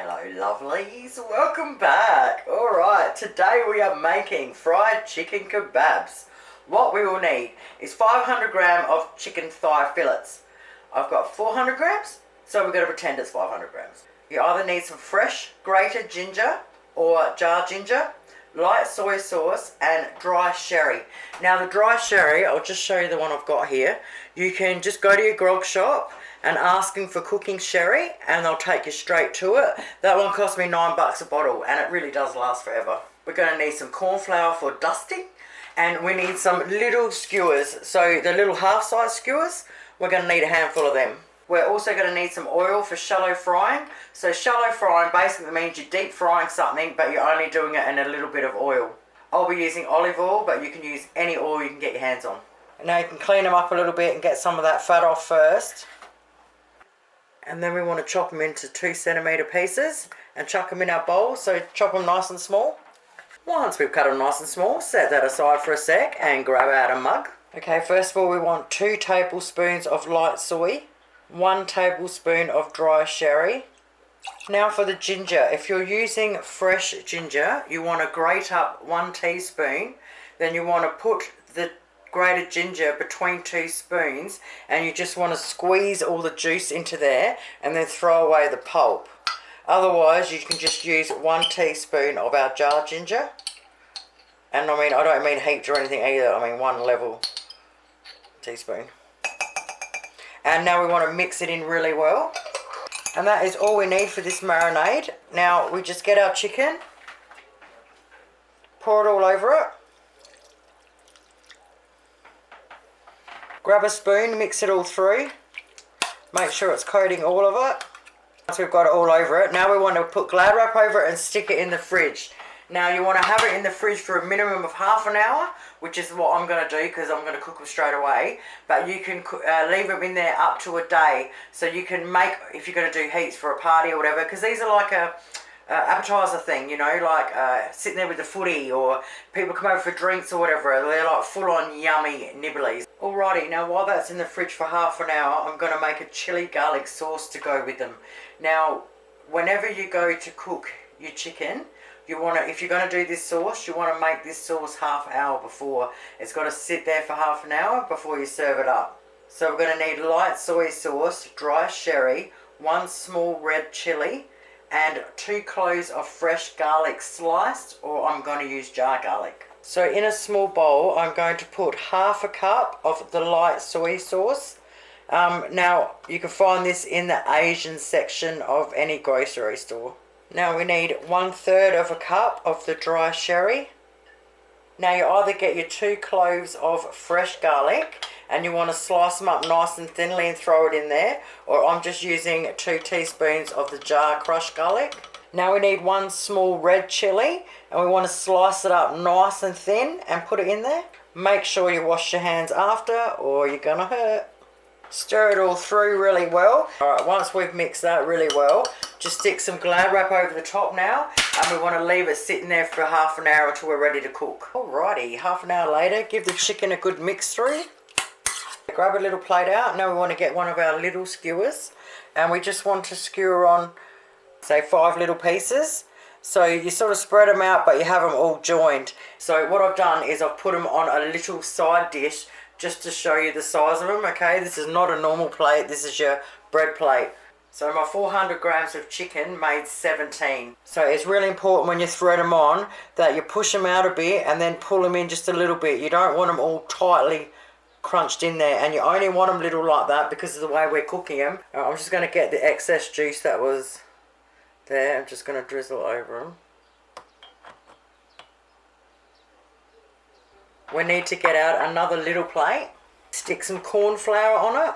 Hello lovelies, welcome back. Alright, today we are making fried chicken kebabs. What we will need is 500 grams of chicken thigh fillets. I've got 400 grams, so we're going to pretend it's 500 grams. You either need some fresh grated ginger or jar ginger, light soy sauce and dry sherry. Now the dry sherry, I'll just show you the one I've got here. You can just go to your grog shop and asking for cooking sherry and they'll take you straight to it. That one cost me $9 a bottle and it really does last forever. We're going to need some corn flour for dusting and we need some little skewers. So the little half-size skewers, we're going to need a handful of them. We're also going to need some oil for shallow frying. So shallow frying basically means you're deep frying something but you're only doing it in a little bit of oil. I'll be using olive oil, but you can use any oil you can get your hands on. And now you can clean them up a little bit and get some of that fat off first. And then we want to chop them into 2cm pieces and chuck them in our bowl. So chop them nice and small. Once we've cut them nice and small, set that aside for a sec and grab out a mug. Okay, first of all we want 2 tablespoons of light soy, 1 tablespoon of dry sherry. Now for the ginger, if you're using fresh ginger, you want to grate up 1 teaspoon. Then you want to put the grated ginger between 2 spoons and you just want to squeeze all the juice into there and then throw away the pulp. Otherwise you can just use 1 teaspoon of our jar ginger, and I don't mean heaped or anything either, I mean 1 level teaspoon. And now we want to mix it in really well, and that is all we need for this marinade. Now we just get our chicken, pour it all over it. Grab a spoon, mix it all through. Make sure it's coating all of it. Once we've got it all over it, now we want to put Glad wrap over it and stick it in the fridge. Now you want to have it in the fridge for a minimum of half an hour, which is what I'm going to do because I'm going to cook them straight away. But you can leave them in there up to a day. So you can make, if you're going to do heats for a party or whatever, because these are like a appetizer thing, you know, like sitting there with the footy or people come over for drinks or whatever. They're like full on yummy nibblies. Alrighty, now while that's in the fridge for half an hour, I'm going to make a chili garlic sauce to go with them. Now, whenever you go to cook your chicken, you want to, if you're going to do this sauce, you want to make this sauce half hour before. It's got to sit there for half an hour before you serve it up. So we're going to need light soy sauce, dry sherry, 1 small red chili, and 2 cloves of fresh garlic sliced, or I'm going to use jar garlic. So in a small bowl, I'm going to put half a cup of the light soy sauce. Now, you can find this in the Asian section of any grocery store. Now we need 1/3 of a cup of the dry sherry. Now you either get your 2 cloves of fresh garlic and you want to slice them up nice and thinly and throw it in there, or I'm just using 2 teaspoons of the jar crushed garlic. Now we need 1 small red chili and we want to slice it up nice and thin and put it in there. Make sure you wash your hands after or you're gonna hurt. Stir it all through really well. Alright, once we've mixed that really well, just stick some Glad wrap over the top now, and we want to leave it sitting there for half an hour until we're ready to cook. Alrighty, half an hour later, give the chicken a good mix through. Grab a little plate out. Now we want to get one of our little skewers, and we just want to skewer on, say, 5 little pieces. So you sort of spread them out, but you have them all joined. So what I've done is I've put them on a little side dish just to show you the size of them, okay? This is not a normal plate, this is your bread plate. So my 400 grams of chicken made 17. So it's really important when you thread them on that you push them out a bit and then pull them in just a little bit. You don't want them all tightly crunched in there, and you only want them little like that because of the way we're cooking them. I'm just going to get the excess juice that was there. I'm just going to drizzle over them. We need to get out another little plate, stick some corn flour on it.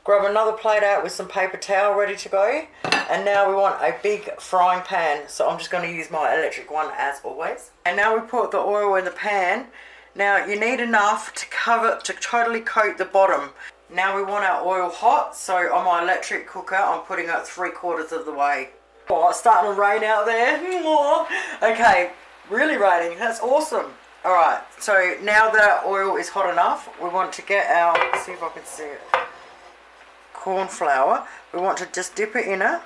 Grab another plate out with some paper towel ready to go. And now we want a big frying pan. So I'm just going to use my electric one as always. And now we put the oil in the pan. Now you need enough to cover, to totally coat the bottom. Now we want our oil hot. So on my electric cooker, I'm putting it 3/4 of the way. Oh, it's starting to rain out there. Okay, really raining. That's awesome. Alright, so now that our oil is hot enough, we want to get our, let's see if I can see it. corn flour. We want to just dip it in it.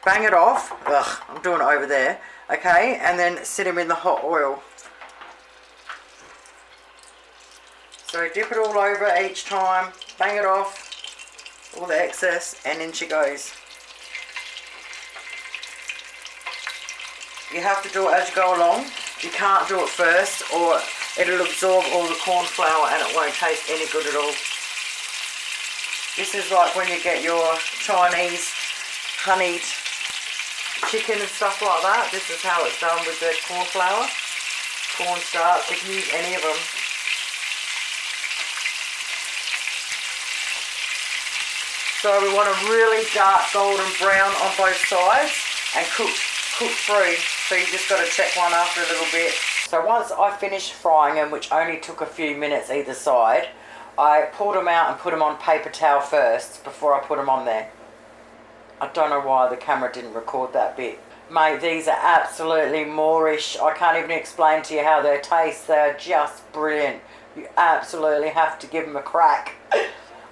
Bang it off. Ugh, I'm doing it over there. Okay, and then sit them in the hot oil. So dip it all over each time. Bang it off. All the excess. And in she goes. You have to do it as you go along. You can't do it first or it'll absorb all the corn flour and it won't taste any good at all. This is like when you get your Chinese honeyed chicken and stuff like that. This is how it's done with the corn flour, cornstarch. You can use any of them. So we want a really dark golden brown on both sides and cook through. So you just got to check one after a little bit. So once I finished frying them, which only took a few minutes either side, I pulled them out and put them on paper towel first before I put them on there. I don't know why the camera didn't record that bit. Mate, these are absolutely Moorish. I can't even explain to you how they taste. They're just brilliant. You absolutely have to give them a crack.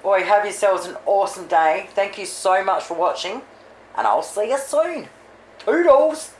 Boy, have yourselves an awesome day. Thank you so much for watching, and I'll see you soon. Toodles!